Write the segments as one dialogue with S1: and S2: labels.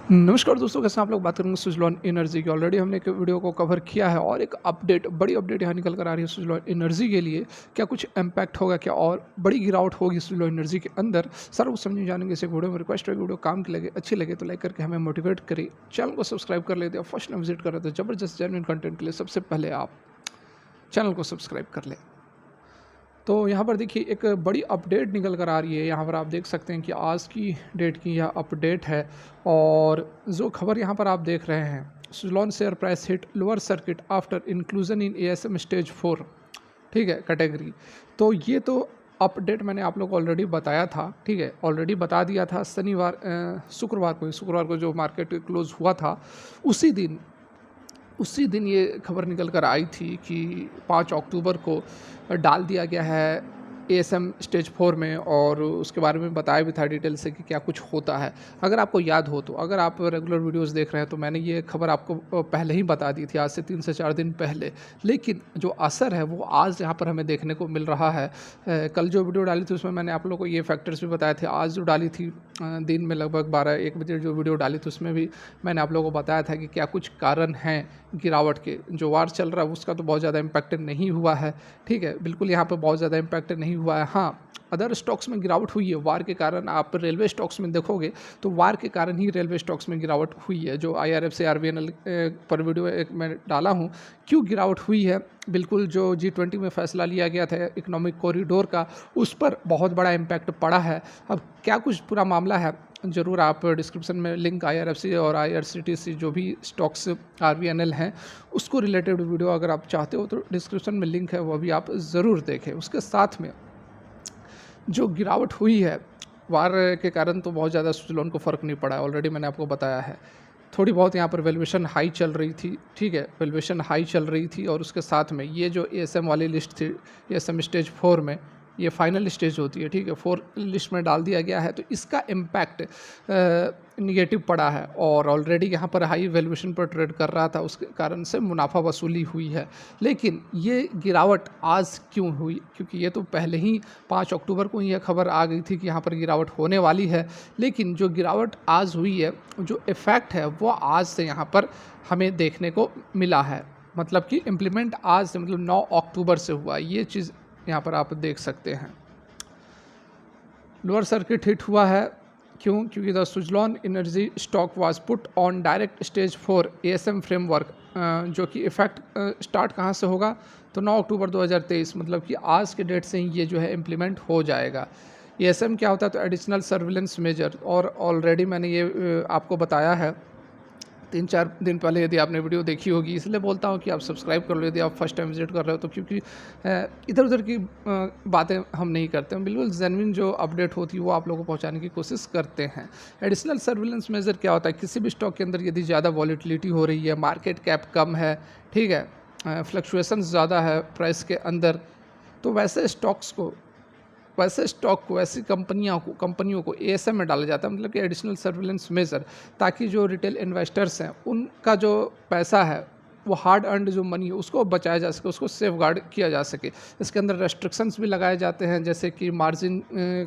S1: नमस्कार दोस्तों, कैसे हैं आप लोग। बात करेंगे सुज़लॉन एनर्जी की। ऑलरेडी हमने एक वीडियो को कवर किया है और एक अपडेट, बड़ी अपडेट यहाँ निकल कर आ रही है सुज़लॉन एनर्जी के लिए। क्या कुछ इम्पैक्ट होगा, क्या और बड़ी गिरावट होगी सुज़लॉन एनर्जी के अंदर, सारा कुछ समझे जानेंगे इस वीडियो में। रिक्वेस्ट है, वीडियो काम की लगे, अच्छी लगे तो लाइक करके हमें मोटिवेट करें, चैनल को सब्सक्राइब कर लेते हैं। फर्स्ट टाइम विजिट कर रहे थे जबरदस्त जेन्युइन कंटेंट के लिए सबसे पहले आप चैनल को सब्सक्राइब कर लें। तो यहाँ पर देखिए एक बड़ी अपडेट निकल कर आ रही है। यहाँ पर आप देख सकते हैं कि आज की डेट की यह अपडेट है और जो खबर यहाँ पर आप देख रहे हैं, Suzlon share price hit lower circuit after inclusion in ASM stage 4, ठीक है, कैटेगरी। तो ये तो अपडेट मैंने आप लोग को ऑलरेडी बताया था, ठीक है, ऑलरेडी बता दिया था शुक्रवार को जो मार्केट क्लोज हुआ था उसी दिन ये खबर निकल कर आई थी कि 5 अक्टूबर को डाल दिया गया है एएसएम स्टेज 4 में, और उसके बारे में बताया भी था डिटेल से कि क्या कुछ होता है। अगर आपको याद हो तो, अगर आप रेगुलर वीडियोस देख रहे हैं तो मैंने ये खबर आपको पहले ही बता दी थी, आज से 3 से 4 दिन पहले। लेकिन जो असर है वो आज यहाँ पर हमें देखने को मिल रहा है। कल जो वीडियो डाली थी उसमें मैंने आप लोगों को ये फैक्टर्स भी बताए थे। आज जो डाली थी दिन में लगभग 12-1 बजे जो वीडियो डाली थी उसमें भी मैंने आप लोगों को बताया था कि क्या कुछ कारण हैं गिरावट के। जो वार चल रहा है उसका तो बहुत ज़्यादा इम्पैक्ट नहीं हुआ है, ठीक है, बिल्कुल यहाँ पे बहुत ज़्यादा इम्पैक्ट नहीं हुआ है। हाँ, अदर स्टॉक्स में गिरावट हुई है वार के कारण। आप रेलवे स्टॉक्स में देखोगे तो वार के कारण ही रेलवे स्टॉक्स में गिरावट हुई है। जो IRFC RVNL पर वीडियो एक मैं डाला हूँ, क्यों गिरावट हुई है, बिल्कुल जो G20 में फैसला लिया गया था इकोनॉमिक कॉरिडोर का, उस पर बहुत बड़ा इम्पैक्ट पड़ा है। अब क्या कुछ पूरा मामला है, ज़रूर आप डिस्क्रिप्शन में लिंक IRFC और IRCTC जो भी स्टॉक्स RVNL हैं उसको रिलेटेड वीडियो अगर आप चाहते हो तो डिस्क्रिप्शन में लिंक है, वो भी आप ज़रूर देखें। उसके साथ में जो गिरावट हुई है वार के कारण, तो बहुत ज़्यादा सुज़लॉन को फ़र्क नहीं पड़ा है, ऑलरेडी मैंने आपको बताया है। थोड़ी बहुत यहाँ पर वैल्यूएशन हाई चल रही थी, ठीक है, वैल्यूएशन हाई चल रही थी, और उसके साथ में ये जो एएसएम वाली लिस्ट थी, एएसएम स्टेज 4 में, ये फाइनल स्टेज होती है, ठीक है, 4 लिस्ट में डाल दिया गया है, तो इसका इम्पैक्ट निगेटिव पड़ा है और ऑलरेडी यहाँ पर हाई वैल्यूएशन पर ट्रेड कर रहा था, उसके कारण से मुनाफा वसूली हुई है। लेकिन ये गिरावट आज क्यों हुई, क्योंकि ये तो पहले ही 5 अक्टूबर को यह खबर आ गई थी कि यहाँ पर गिरावट होने वाली है। लेकिन जो गिरावट आज हुई है, जो इफ़ेक्ट है वो आज से यहाँ पर हमें देखने को मिला है। मतलब कि इम्प्लीमेंट आज से, मतलब 9 अक्टूबर से हुआ। ये चीज़ यहाँ पर आप देख सकते हैं। लोअर सर्किट हिट हुआ है, क्यों, क्योंकि the Suzlon energy stock was put on direct stage 4 ASM framework, जो कि इफ़ेक्ट स्टार्ट कहाँ से होगा, तो 9 अक्टूबर 2023, मतलब कि आज के डेट से ही ये जो है इम्प्लीमेंट हो जाएगा। एएसएम क्या होता है, तो एडिशनल सर्विलेंस मेजर, और ऑलरेडी मैंने ये आपको बताया है 3-4 दिन पहले, यदि आपने वीडियो देखी होगी। इसलिए बोलता हूँ कि आप सब्सक्राइब कर लो यदि आप फर्स्ट टाइम विजिट कर रहे हो तो, क्योंकि इधर उधर की बातें हम नहीं करते हैं, बिल्कुल जेन्युइन जो अपडेट होती है वो आप लोगों को पहुँचाने की कोशिश करते हैं। एडिशनल सर्विलेंस मेजर क्या होता है, किसी भी स्टॉक के अंदर यदि ज़्यादा वॉलीटिलिटी हो रही है, मार्केट कैप कम है, ठीक है, फ्लक्चुएशंस ज़्यादा है प्राइस के अंदर, तो वैसे स्टॉक को, ऐसी कंपनियों को एएसएम में डाला जाता है, मतलब कि एडिशनल सर्विलेंस मेजर, ताकि जो रिटेल इन्वेस्टर्स हैं उनका जो पैसा है, वो हार्ड अर्नड जो मनी है उसको बचाया जा सके, उसको सेफ गार्ड किया जा सके। इसके अंदर रेस्ट्रिक्शंस भी लगाए जाते हैं, जैसे कि मार्जिन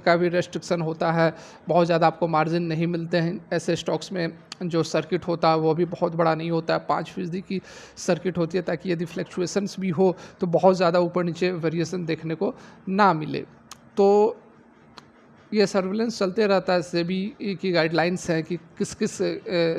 S1: का भी रेस्ट्रिक्शन होता है। बहुत ज़्यादा आपको मार्जिन नहीं मिलते हैं ऐसे स्टॉक्स में। जो सर्किट होता है वो भी बहुत बड़ा नहीं होता है, 5% की सर्किट होती है, ताकि यदि फ्लक्चुएशंस भी हो तो बहुत ज़्यादा ऊपर नीचे वेरिएशन देखने को ना मिले। तो ये सर्विलेंस चलते रहता है। सेबी की गाइडलाइंस है कि किस किस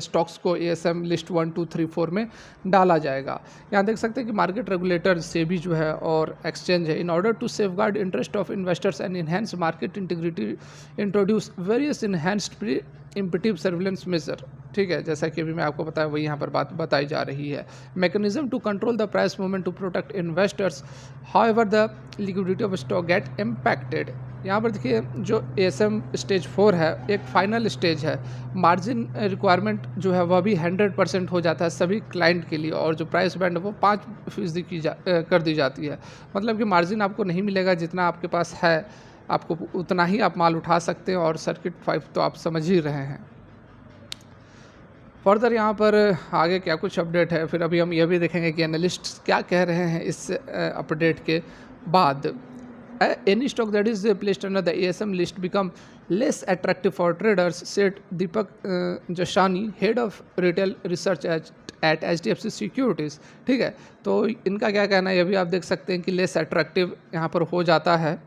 S1: स्टॉक्स को एएसएम लिस्ट 1, 2, 3, 4 में डाला जाएगा। यहाँ देख सकते हैं कि मार्केट रेगुलेटर सेबी जो है और एक्सचेंज है, in order to safeguard interest of investors and enhance market integrity introduce various enhanced preemptive surveillance measure, ठीक है, जैसा कि अभी मैं आपको बताया वही यहाँ पर बात बताई जा रही है। Mechanism to control the price movement to protect investors, however the liquidity of stock get impacted. यहाँ पर देखिए जो एएसएम स्टेज 4 है एक फाइनल स्टेज है। मार्जिन रिक्वायरमेंट जो है वह भी 100% हो जाता है सभी क्लाइंट के लिए, और जो प्राइस बैंड है वो 5% कर दी जाती है। मतलब कि मार्जिन आपको नहीं मिलेगा, जितना आपके पास है आपको उतना ही आप माल उठा सकते हैं, और सर्किट 5 तो आप समझ ही रहे हैं। फर्दर यहाँ पर आगे क्या कुछ अपडेट है, फिर अभी हम यह भी देखेंगे कि एनालिस्ट्स क्या कह रहे हैं इस अपडेट के बाद। any stock that is placed under the ASM list become less attractive for traders, said Deepak Jashani, head of retail research at HDFC Securities। ठीक है, तो इनका क्या कहना है, ये भी आप देख सकते हैं कि लेस अट्रैक्टिव यहाँ पर हो जाता है।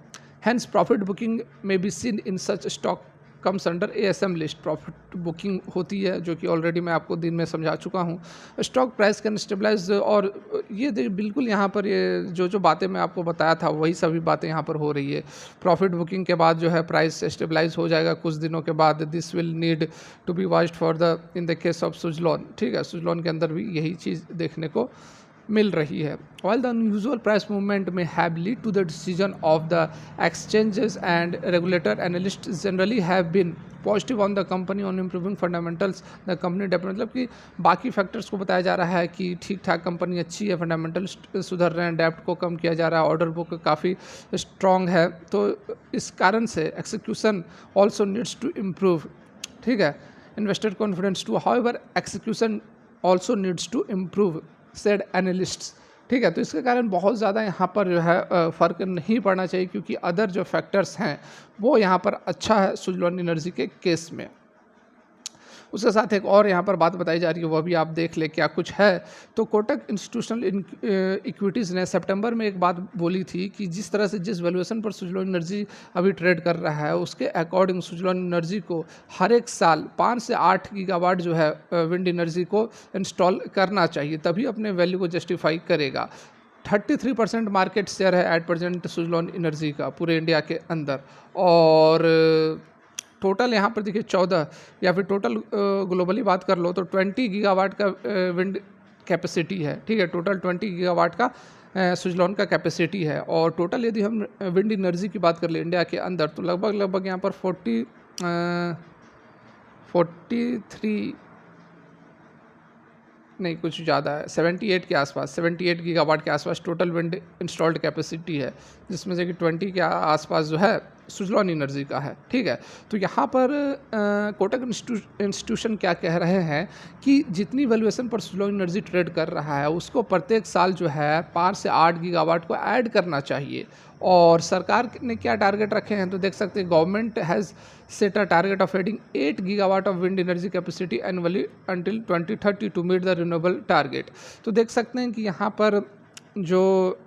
S1: Hence profit booking may be seen in such stock comes under ASM list. Profit booking होती है, जो कि ऑलरेडी मैं आपको दिन में समझा चुका हूँ। स्टॉक प्राइस कैन स्टेबलाइज, और ये बिल्कुल यहाँ पर ये जो बातें मैं आपको बताया था वही सभी बातें यहाँ पर हो रही है। प्रॉफिट बुकिंग के बाद जो है प्राइस स्टेबलाइज हो जाएगा कुछ दिनों के बाद। This will need to be watched for the in the case of Suzlon. ठीक है, सुजलॉन के अंदर भी यही चीज़ देखने को मिल रही है। While the unusual price movement may have led to the decision of the exchanges and regulator, analysts generally have been positive on the company on improving fundamentals। the company मतलब कि बाकी फैक्टर्स को बताया जा रहा है कि ठीक ठाक कंपनी अच्छी है, फंडामेंटल्स सुधर रहे हैं, डेप्ट को कम किया जा रहा है, ऑर्डर बुक काफ़ी स्ट्रॉन्ग है, तो इस कारण से execution also needs to improve. ठीक है, investor confidence too, however execution also needs to improve, said analysts. ठीक है, तो इसके कारण बहुत ज़्यादा यहाँ पर जो है फ़र्क नहीं पड़ना चाहिए, क्योंकि अदर जो फैक्टर्स हैं वो यहाँ पर अच्छा है सुजलॉन एनर्जी के केस में। उसके साथ एक और यहाँ पर बात बताई जा रही है, वह भी आप देख ले क्या कुछ है। तो कोटक इंस्टीट्यूशनल इक्विटीज़ ने सितंबर में एक बात बोली थी कि जिस तरह से जिस वैल्यूएशन पर सुजलॉन एनर्जी अभी ट्रेड कर रहा है, उसके अकॉर्डिंग सुजलॉन एनर्जी को हर एक साल 5 से 8 गीगावाट जो है विंड एनर्जी को इंस्टॉल करना चाहिए, तभी अपने वैल्यू को जस्टिफाई करेगा। 33% मार्केट शेयर है एट प्रेजेंट सुजलॉन एनर्जी का पूरे इंडिया के अंदर, और टोटल यहाँ पर देखिए 14, या फिर टोटल ग्लोबली बात कर लो तो 20 गीगावाट का विंड कैपेसिटी है। ठीक है, टोटल 20 गीगावाट का सुजलॉन का कैपेसिटी है, और टोटल यदि हम विंड एनर्जी की बात कर ले इंडिया के अंदर, तो लगभग यहाँ पर 43 नहीं, कुछ ज़्यादा है, 78 के आसपास, 78 गीगावाट के आसपास टोटल विंड इंस्टॉल्ड कैपेसिटी है, जिसमें से कि 20 के आसपास जो है सुजलॉन एनर्जी का है। ठीक है, तो यहाँ पर कोटक इंस्टीट्यूशन क्या कह रहे हैं कि जितनी वैल्यूएशन पर सुजलॉन एनर्जी ट्रेड कर रहा है, उसको प्रत्येक साल जो है 5 से 8 गीगावाट को ऐड करना चाहिए। और सरकार ने क्या टारगेट रखे हैं, तो देख सकते हैं government has set a target of adding 8 gigawatt of wind energy capacity annually until 2030 to meet the renewable target. तो देख सकते हैं कि यहाँ पर जो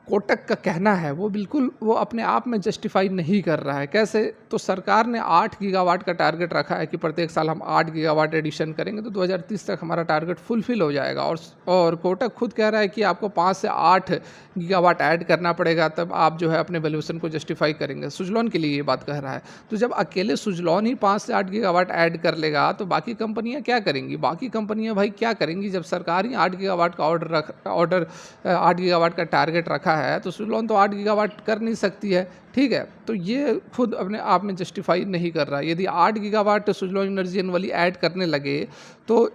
S1: कोटक का कहना है वो बिल्कुल वो अपने आप में जस्टिफाई नहीं कर रहा है। कैसे, तो सरकार ने 8 गीगावाट का टारगेट रखा है कि प्रत्येक साल हम 8 गीगावाट एडिशन करेंगे, तो 2030 तक हमारा टारगेट फुलफिल हो जाएगा। और कोटक खुद कह रहा है कि आपको 5 से 8 गीगावाट ऐड करना पड़ेगा, तब आप जो है अपने वैल्यूएशन को जस्टिफाई करेंगे। सुजलॉन के लिए ये बात कह रहा है। तो जब अकेले सुजलॉन ही 5 से 8 गीगावाट ऐड कर लेगा, तो बाकी कंपनियाँ क्या करेंगी? बाकी कंपनियाँ भाई क्या करेंगी? जब सरकार ही 8 गीगावाट का ऑर्डर 8 गीगावाट का टारगेट रखा है, तो सुजलॉन तो 8 गीगावाट कर नहीं सकती है। ठीक है, तो ये खुद अपने आप में जस्टिफाई नहीं कर रहा है। यदि 8 gigawatt Suzlon energy annually add करने लगे, तो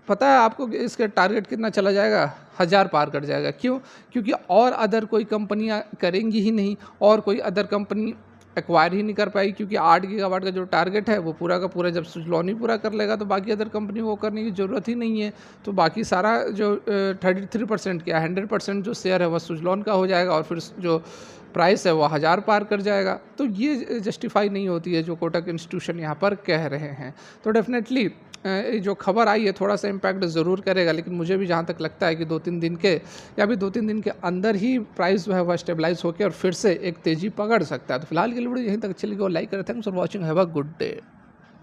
S1: पता है आपको कि इसका टारगेट कितना चला जाएगा? 1000 पार कर जाएगा। क्यों? क्योंकि और अदर कोई कंपनियां करेंगी ही नहीं, और कोई अदर कंपनी एक्वायर ही नहीं कर पाएगी, क्योंकि 8 गीगावाट का जो टारगेट है वो पूरा का पूरा जब सुजलॉन ही पूरा कर लेगा, तो बाकी अदर कंपनी को करने की ज़रूरत ही नहीं है। तो बाकी सारा जो 33% क्या 100% जो शेयर है वह सुजलॉन का हो जाएगा, और फिर जो प्राइस है वो 1000 पार कर जाएगा। तो ये जस्टिफाई नहीं होती है जो कोटक इंस्टीट्यूशन यहाँ पर कह रहे हैं। तो डेफिनेटली जो खबर आई है थोड़ा सा इम्पैक्ट ज़रूर करेगा, लेकिन मुझे भी जहाँ तक लगता है कि 2-3 दिन के या भी 2-3 दिन के अंदर ही प्राइस जो है वह स्टेबलाइज होकर और फिर से एक तेज़ी पकड़ सकता है। तो फिलहाल के लिए वीडियो यहीं तक चलेगी, और लाइक करें। Thanks for watching, have a good day.